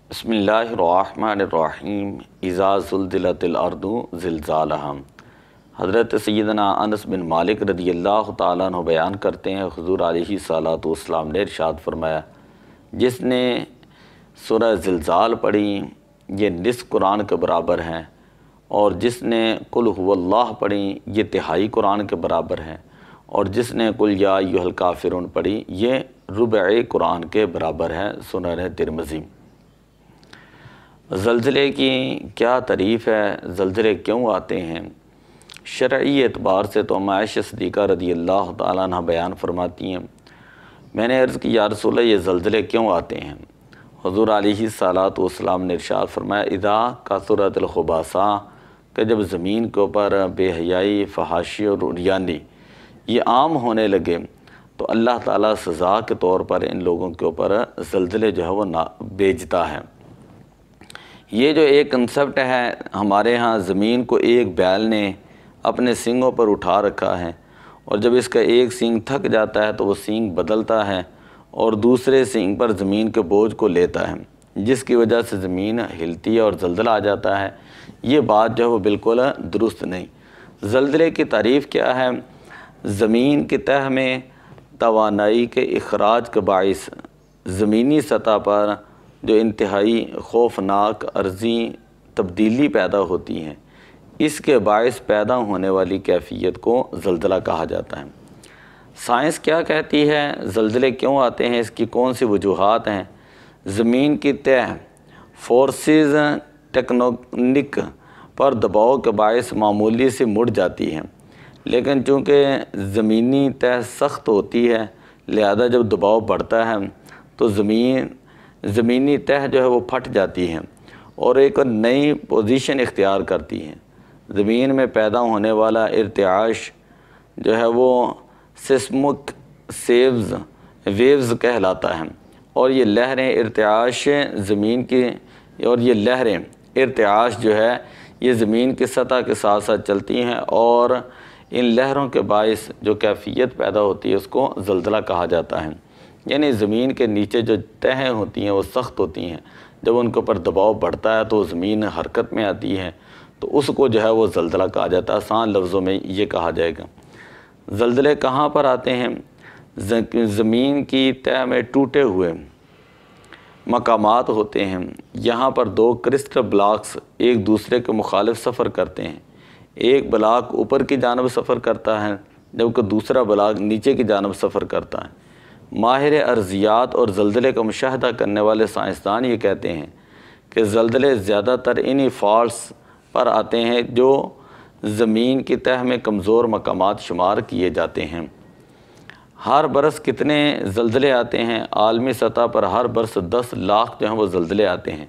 بسم اللہ الرحمن الرحیم اذا زلزلت الارض زلزالہا۔ حضرت سیدنا انس بن مالک رضی اللہ تعالیٰ عنہ بیان کرتے ہیں، حضور علیہ الصلوۃ والسلام نے ارشاد فرمایا، جس نے سورہ زلزال پڑھی یہ نصف قرآن کے برابر ہے، اور جس نے قل هو اللہ پڑھی یہ تہائی قرآن کے برابر ہے، اور جس نے قل یا ایھا الکافرون پڑھی یہ ربع قرآن کے برابر ہے۔ سنن ترمذی۔ زلزلے کی کیا تعریف ہے، زلزلے کیوں آتے ہیں؟ شرعی اعتبار سے تو عائشہ صدیقہ رضی اللہ تعالیٰ عنہ بیان فرماتی ہیں، میں نے عرض کی یا رسول اللہ یہ زلزلے کیوں آتے ہیں؟ حضور علیہ الصلوۃ والسلام نے ارشاد فرمایا، اذا کثرت الخبثاء، کہ جب زمین کے اوپر بے حیائی، فحاشی اور عریانی یہ عام ہونے لگے تو اللہ تعالیٰ سزا کے طور پر ان لوگوں کے اوپر زلزلے جو ہے وہ بھیجتا ہے۔ یہ جو ایک کنسپٹ ہے ہمارے ہاں، زمین کو ایک بیل نے اپنے سینگوں پر اٹھا رکھا ہے، اور جب اس کا ایک سینگ تھک جاتا ہے تو وہ سینگ بدلتا ہے اور دوسرے سینگ پر زمین کے بوجھ کو لیتا ہے، جس کی وجہ سے زمین ہلتی ہے اور زلزلہ آ جاتا ہے۔ یہ بات جو ہے وہ بالکل درست نہیں۔ زلزلے کی تعریف کیا ہے؟ زمین کی تہہ میں توانائی کے اخراج کے باعث زمینی سطح پر جو انتہائی خوفناک عرضی تبدیلی پیدا ہوتی ہیں، اس کے باعث پیدا ہونے والی کیفیت کو زلزلہ کہا جاتا ہے۔ سائنس کیا کہتی ہے؟ زلزلے کیوں آتے ہیں، اس کی کون سی وجوہات ہیں؟ زمین کی تہہ فورسز ٹیکٹونک پر دباؤ کے باعث معمولی سے مڑ جاتی ہیں، لیکن چونکہ زمینی تہہ سخت ہوتی ہے لہذا جب دباؤ بڑھتا ہے تو زمینی تہہ جو ہے وہ پھٹ جاتی ہے اور ایک نئی پوزیشن اختیار کرتی ہے۔ زمین میں پیدا ہونے والا ارتعاش جو ہے وہ سیسمک ویوز کہلاتا ہے، اور یہ لہریں ارتعاش جو ہے یہ زمین کی سطح کے ساتھ ساتھ چلتی ہیں، اور ان لہروں کے باعث جو کیفیت پیدا ہوتی ہے اس کو زلزلہ کہا جاتا ہے۔ یعنی زمین کے نیچے جو تہیں ہوتی ہیں وہ سخت ہوتی ہیں، جب ان کے اوپر دباؤ بڑھتا ہے تو زمین حرکت میں آتی ہے، تو اس کو جو ہے وہ زلزلہ کہا جاتا ہے۔ آسان لفظوں میں یہ کہا جائے گا۔ زلزلے کہاں پر آتے ہیں؟ زمین کی تہہ میں ٹوٹے ہوئے مقامات ہوتے ہیں، یہاں پر دو کرسٹل بلاکس ایک دوسرے کے مخالف سفر کرتے ہیں۔ ایک بلاک اوپر کی جانب سفر کرتا ہے جبکہ دوسرا بلاک نیچے کی جانب سفر کرتا ہے۔ ماہر ارضیات اور زلزلے کا مشاہدہ کرنے والے سائنسدان یہ کہتے ہیں کہ زلزلے زیادہ تر انہی فالٹس پر آتے ہیں جو زمین کی تہہ میں کمزور مقامات شمار کیے جاتے ہیں۔ ہر برس کتنے زلزلے آتے ہیں؟ عالمی سطح پر ہر برس 10 لاکھ جو ہیں وہ زلزلے آتے ہیں۔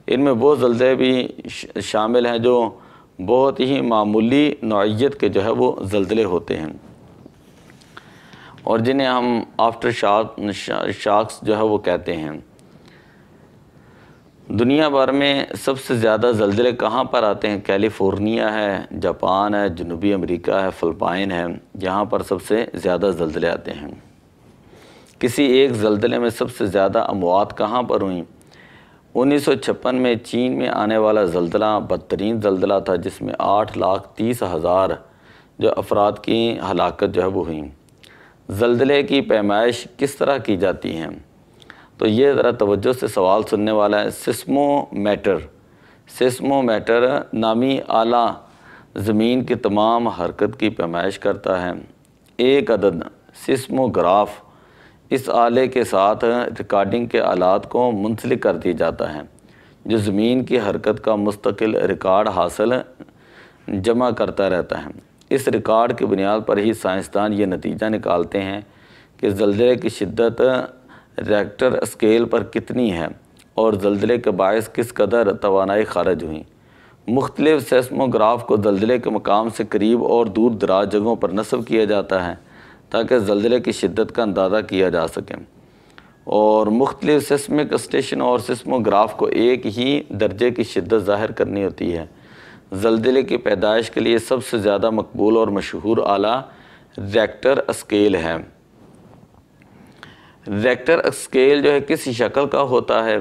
ان میں وہ زلزلے بھی شامل ہیں جو بہت ہی معمولی نوعیت کے جو ہے وہ زلزلے ہوتے ہیں، اور جنہیں ہم آفٹر شاکس جو ہے وہ کہتے ہیں۔ دنیا بھر میں سب سے زیادہ زلزلے کہاں پر آتے ہیں؟ کیلیفورنیا ہے، جاپان ہے، جنوبی امریکہ ہے، فلپائن ہے، یہاں پر سب سے زیادہ زلزلے آتے ہیں۔ کسی ایک زلزلے میں سب سے زیادہ اموات کہاں پر ہوئیں؟ 1956 میں چین میں آنے والا زلزلہ بدترین زلزلہ تھا، جس میں 8,30,000 جو افراد کی ہلاکت جو ہے وہ ہوئیں۔ زلزلے کی پیمائش کس طرح کی جاتی ہیں؟ تو یہ ذرا توجہ سے سوال سننے والا ہے۔ سیسمومیٹر نامی آلہ زمین کی تمام حرکت کی پیمائش کرتا ہے۔ ایک عدد سیسموگراف اس آلے کے ساتھ ریکارڈنگ کے آلات کو منسلک کر دیا جاتا ہے، جو زمین کی حرکت کا مستقل ریکارڈ حاصل جمع کرتا رہتا ہے۔ اس ریکارڈ کی بنیاد پر ہی سائنسدان یہ نتیجہ نکالتے ہیں کہ زلزلے کی شدت ریکٹر اسکیل پر کتنی ہے اور زلزلے کے باعث کس قدر توانائی خارج ہوئی۔ مختلف سیسموگراف کو زلزلے کے مقام سے قریب اور دور دراز جگہوں پر نصب کیا جاتا ہے تاکہ زلزلے کی شدت کا اندازہ کیا جا سکے، اور مختلف سیسمک اسٹیشن اور سیسموگراف کو ایک ہی درجے کی شدت ظاہر کرنی ہوتی ہے۔ زلزلے کی پیدائش کے لیے سب سے زیادہ مقبول اور مشہور آلہ ریکٹر اسکیل ہے۔ ریکٹر اسکیل جو ہے کس شکل کا ہوتا ہے؟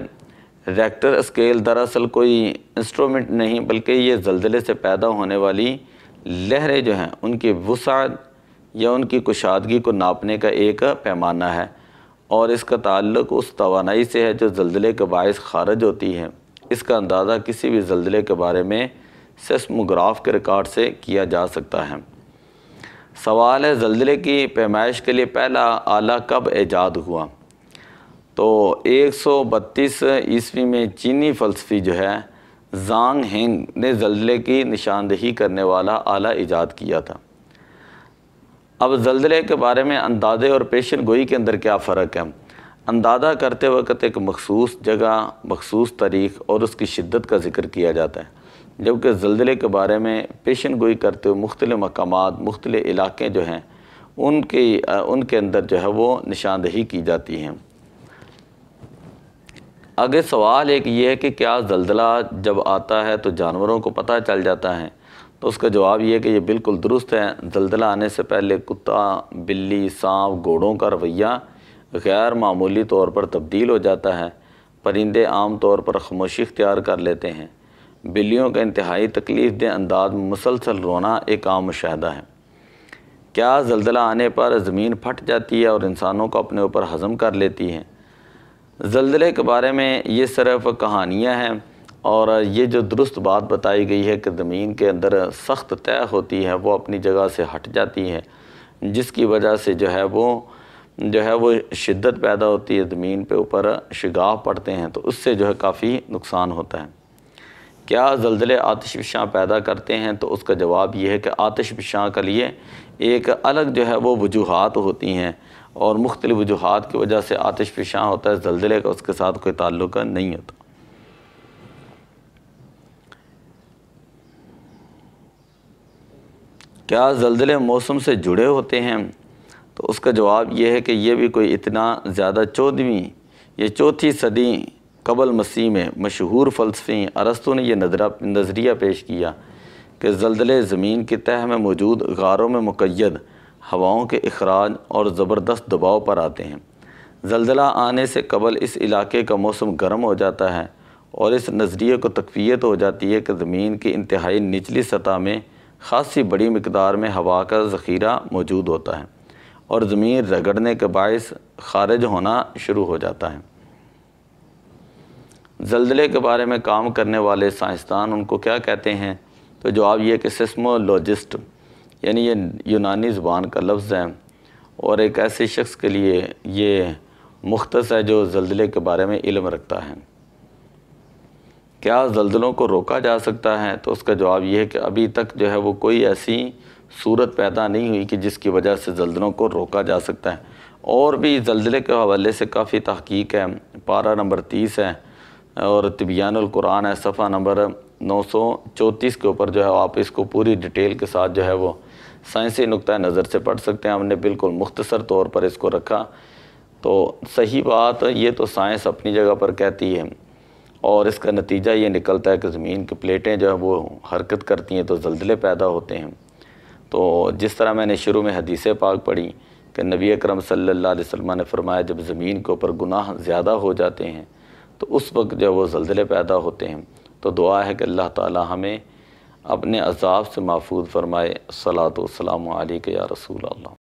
ریکٹر اسکیل دراصل کوئی انسٹرومنٹ نہیں بلکہ یہ زلزلے سے پیدا ہونے والی لہریں جو ہیں ان کی وسعت یا ان کی کشادگی کو ناپنے کا ایک پیمانہ ہے، اور اس کا تعلق اس توانائی سے ہے جو زلزلے کے باعث خارج ہوتی ہے۔ اس کا اندازہ کسی بھی زلزلے کے بارے میں سیسموگراف کے ریکارڈ سے کیا جا سکتا ہے۔ سوال ہے زلزلے کی پیمائش کے لیے پہلا آلہ کب ایجاد ہوا؟ تو 132 عیسوی میں چینی فلسفی جو ہے زانگ ہینگ نے زلزلے کی نشاندہی کرنے والا آلہ ایجاد کیا تھا۔ اب زلزلے کے بارے میں اندازے اور پیشن گوئی کے اندر کیا فرق ہے؟ اندازہ کرتے وقت ایک مخصوص جگہ، مخصوص تاریخ اور اس کی شدت کا ذکر کیا جاتا ہے، جبکہ زلزلے کے بارے میں پیشن گوئی کرتے ہوئے مختلف مقامات، مختلف علاقے جو ہیں ان کے اندر جو ہے وہ نشاندہی کی جاتی ہیں۔ آگے سوال ایک یہ ہے کہ کیا زلزلہ جب آتا ہے تو جانوروں کو پتہ چل جاتا ہے؟ تو اس کا جواب یہ ہے کہ یہ بالکل درست ہے۔ زلزلہ آنے سے پہلے کتا، بلی، سانپ، گھوڑوں کا رویہ غیر معمولی طور پر تبدیل ہو جاتا ہے۔ پرندے عام طور پر خاموشی اختیار کر لیتے ہیں۔ بلیوں کا انتہائی تکلیف دہ انداز میں مسلسل رونا ایک عام مشاہدہ ہے۔ کیا زلزلہ آنے پر زمین پھٹ جاتی ہے اور انسانوں کو اپنے اوپر ہضم کر لیتی ہے؟ زلزلے کے بارے میں یہ صرف کہانیاں ہیں، اور یہ جو درست بات بتائی گئی ہے کہ زمین کے اندر سخت طے ہوتی ہے وہ اپنی جگہ سے ہٹ جاتی ہے، جس کی وجہ سے جو ہے وہ شدت پیدا ہوتی ہے، زمین پہ اوپر شگاف پڑتے ہیں، تو اس سے جو ہے کافی نقصان ہوتا ہے۔ کیا زلزلے آتش فشاں پیدا کرتے ہیں؟ تو اس کا جواب یہ ہے کہ آتش فشاں کے لیے ایک الگ جو ہے وہ وجوہات ہوتی ہیں، اور مختلف وجوہات کی وجہ سے آتش فشاں ہوتا ہے، زلزلے کا اس کے ساتھ کوئی تعلق نہیں ہوتا۔ کیا زلزلے موسم سے جڑے ہوتے ہیں؟ تو اس کا جواب یہ ہے کہ یہ بھی کوئی اتنا زیادہ 14ویں یا 4تھی صدی قبل مسیح میں مشہور فلسفی ارسطو نے یہ نظریہ پیش کیا کہ زلزلے زمین کی تہہ میں موجود غاروں میں مقید ہواؤں کے اخراج اور زبردست دباؤ پر آتے ہیں۔ زلزلہ آنے سے قبل اس علاقے کا موسم گرم ہو جاتا ہے، اور اس نظریے کو تقویت ہو جاتی ہے کہ زمین کی انتہائی نچلی سطح میں خاصی بڑی مقدار میں ہوا کا ذخیرہ موجود ہوتا ہے، اور زمین رگڑنے کے باعث خارج ہونا شروع ہو جاتا ہے۔ زلزلے کے بارے میں کام کرنے والے سائنسدان ان کو کیا کہتے ہیں؟ تو جواب یہ کہ سیسمولوجسٹ، یعنی یہ یونانی زبان کا لفظ ہے، اور ایک ایسے شخص کے لیے یہ مختص ہے جو زلزلے کے بارے میں علم رکھتا ہے۔ کیا زلزلوں کو روکا جا سکتا ہے؟ تو اس کا جواب یہ ہے کہ ابھی تک جو ہے وہ کوئی ایسی صورت پیدا نہیں ہوئی کہ جس کی وجہ سے زلزلوں کو روکا جا سکتا ہے۔ اور بھی زلزلے کے حوالے سے کافی تحقیق ہے، پارہ نمبر 30 ہے، اور تبیان القرآن ہے، صفحہ نمبر 934 کے اوپر جو ہے آپ اس کو پوری ڈیٹیل کے ساتھ جو ہے وہ سائنسی نقطہ نظر سے پڑھ سکتے ہیں۔ ہم نے بالکل مختصر طور پر اس کو رکھا۔ تو صحیح بات یہ تو سائنس اپنی جگہ پر کہتی ہے، اور اس کا نتیجہ یہ نکلتا ہے کہ زمین کی پلیٹیں جو ہیں وہ حرکت کرتی ہیں تو زلزلے پیدا ہوتے ہیں۔ تو جس طرح میں نے شروع میں حدیث پاک پڑھی کہ نبی اکرم صلی اللہ علیہ وسلم نے فرمایا جب زمین کے اوپر گناہ زیادہ ہو جاتے ہیں تو اس وقت جو وہ زلزلے پیدا ہوتے ہیں۔ تو دعا ہے کہ اللہ تعالی ہمیں اپنے عذاب سے محفوظ فرمائے۔ الصلاۃ والسلام علیک یا رسول اللہ۔